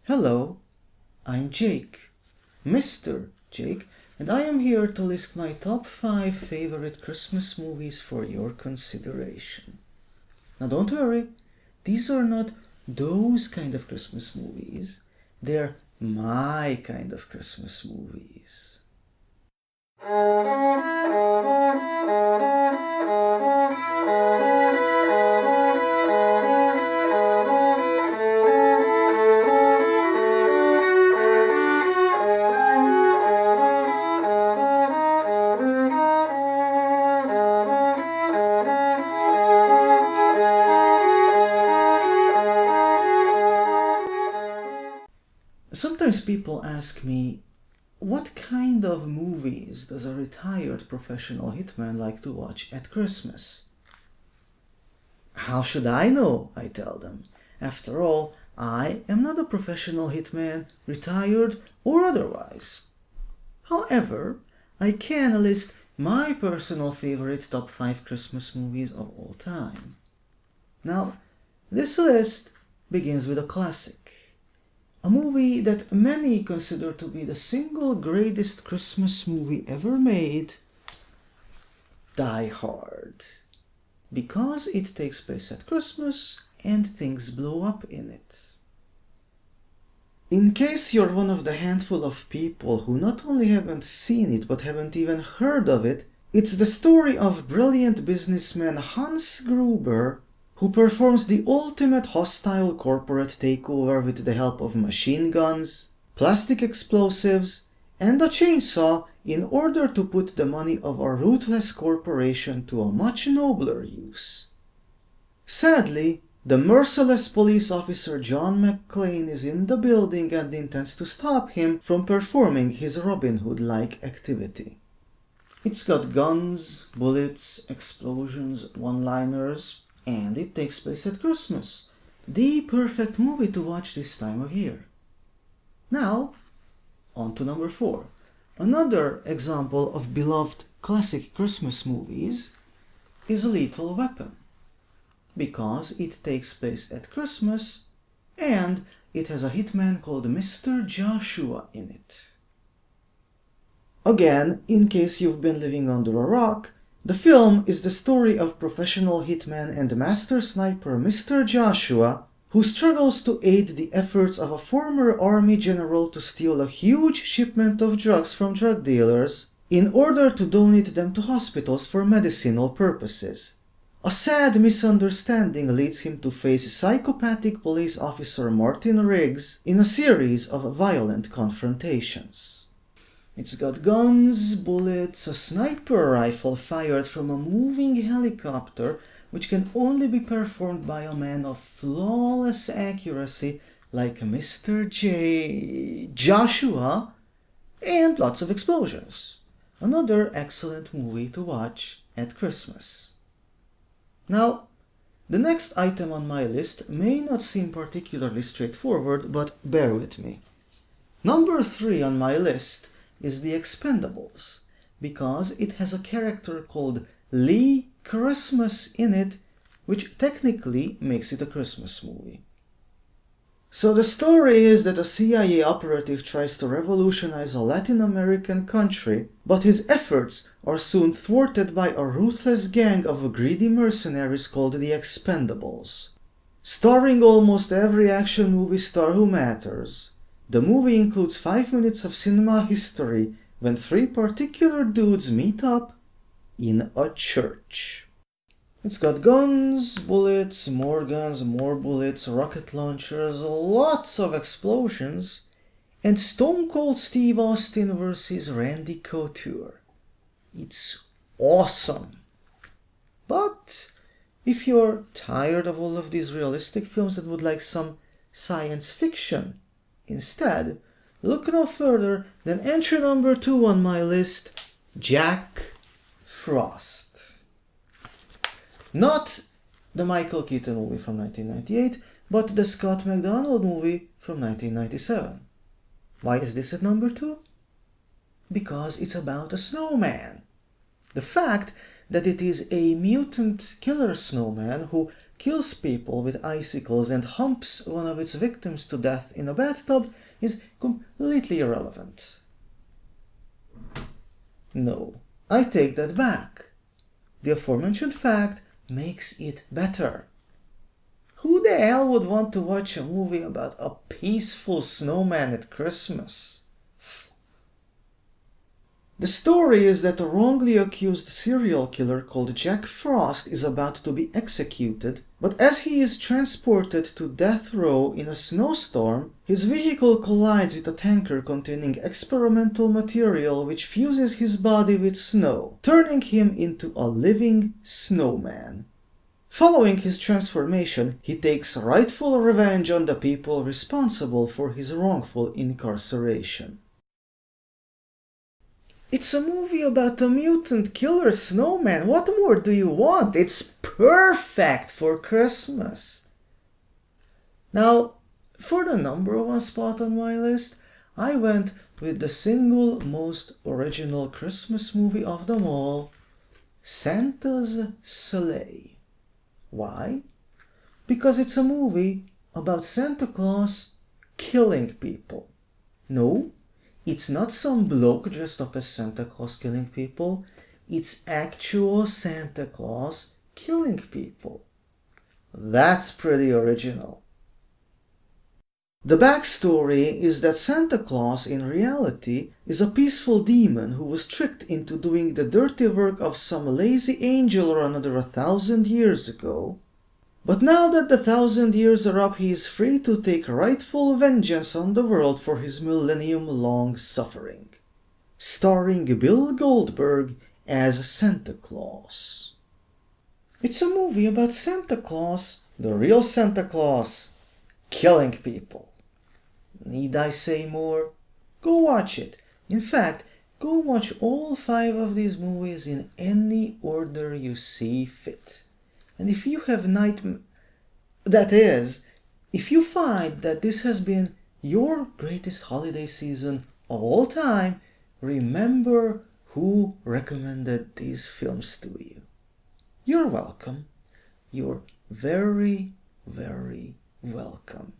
Hello, I'm Jake, Mr. Jake, and I am here to list my top 5 favorite Christmas movies for your consideration. Now don't worry, these are not those kind of Christmas movies, they're my kind of Christmas movies. Sometimes people ask me, what kind of movies does a retired professional hitman like to watch at Christmas? How should I know? I tell them. After all, I am not a professional hitman, retired or otherwise. However, I can list my personal favorite top 5 Christmas movies of all time. Now, this list begins with a classic. A movie that many consider to be the single greatest Christmas movie ever made, Die Hard. Because it takes place at Christmas and things blow up in it. In case you're one of the handful of people who not only haven't seen it but haven't even heard of it, it's the story of brilliant businessman Hans Gruber, who performs the ultimate hostile corporate takeover with the help of machine guns, plastic explosives, and a chainsaw in order to put the money of a ruthless corporation to a much nobler use. Sadly, the merciless police officer John McClane is in the building and intends to stop him from performing his Robin Hood-like activity. It's got guns, bullets, explosions, one-liners, and it takes place at Christmas. The perfect movie to watch this time of year. Now, on to number 4. Another example of beloved classic Christmas movies is Lethal Weapon. Because it takes place at Christmas and it has a hitman called Mr. Joshua in it. Again, in case you've been living under a rock, the film is the story of professional hitman and master sniper Mr. Joshua, who struggles to aid the efforts of a former army general to steal a huge shipment of drugs from drug dealers in order to donate them to hospitals for medicinal purposes. A sad misunderstanding leads him to face psychopathic police officer Martin Riggs in a series of violent confrontations. It's got guns, bullets, a sniper rifle fired from a moving helicopter, which can only be performed by a man of flawless accuracy like Mr. Joshua, and lots of explosions. Another excellent movie to watch at Christmas. Now, the next item on my list may not seem particularly straightforward, but bear with me. Number 3 on my list is The Expendables, because it has a character called Lee Christmas in it, which technically makes it a Christmas movie. So the story is that a CIA operative tries to revolutionize a Latin American country, but his efforts are soon thwarted by a ruthless gang of greedy mercenaries called the Expendables. Starring almost every action movie star who matters, the movie includes 5 minutes of cinema history when 3 particular dudes meet up in a church. It's got guns, bullets, more bullets, rocket launchers, lots of explosions, and Stone Cold Steve Austin versus Randy Couture. It's awesome. But if you're tired of all of these realistic films and would like some science fiction, instead, look no further than entry number 2 on my list, Jack Frost. Not the Michael Keaton movie from 1998, but the Scott McDonald movie from 1997. Why is this at number 2? Because it's about a snowman. The fact that it is a mutant killer snowman who kills people with icicles and humps one of its victims to death in a bathtub is completely irrelevant. No, I take that back. The aforementioned fact makes it better. Who the hell would want to watch a movie about a peaceful snowman at Christmas? The story is that a wrongly accused serial killer called Jack Frost is about to be executed, but as he is transported to death row in a snowstorm, his vehicle collides with a tanker containing experimental material which fuses his body with snow, turning him into a living snowman. Following his transformation, he takes rightful revenge on the people responsible for his wrongful incarceration. It's a movie about a mutant killer snowman. What more do you want? It's perfect for Christmas. Now, for the number one spot on my list, I went with the single most original Christmas movie of them all, Santa's Sleigh. Why? Because it's a movie about Santa Claus killing people. No, it's not some bloke dressed up as Santa Claus killing people. It's actual Santa Claus killing people. That's pretty original. The backstory is that Santa Claus in reality is a peaceful demon who was tricked into doing the dirty work of some lazy angel or another 1,000 years ago. But now that the 1,000 years are up, he is free to take rightful vengeance on the world for his millennium-long suffering. Starring Bill Goldberg as Santa Claus. It's a movie about Santa Claus, the real Santa Claus, killing people. Need I say more? Go watch it. In fact, go watch all 5 of these movies in any order you see fit. And if you have if you find that this has been your greatest holiday season of all time, remember who recommended these films to you. You're welcome. You're very, very welcome.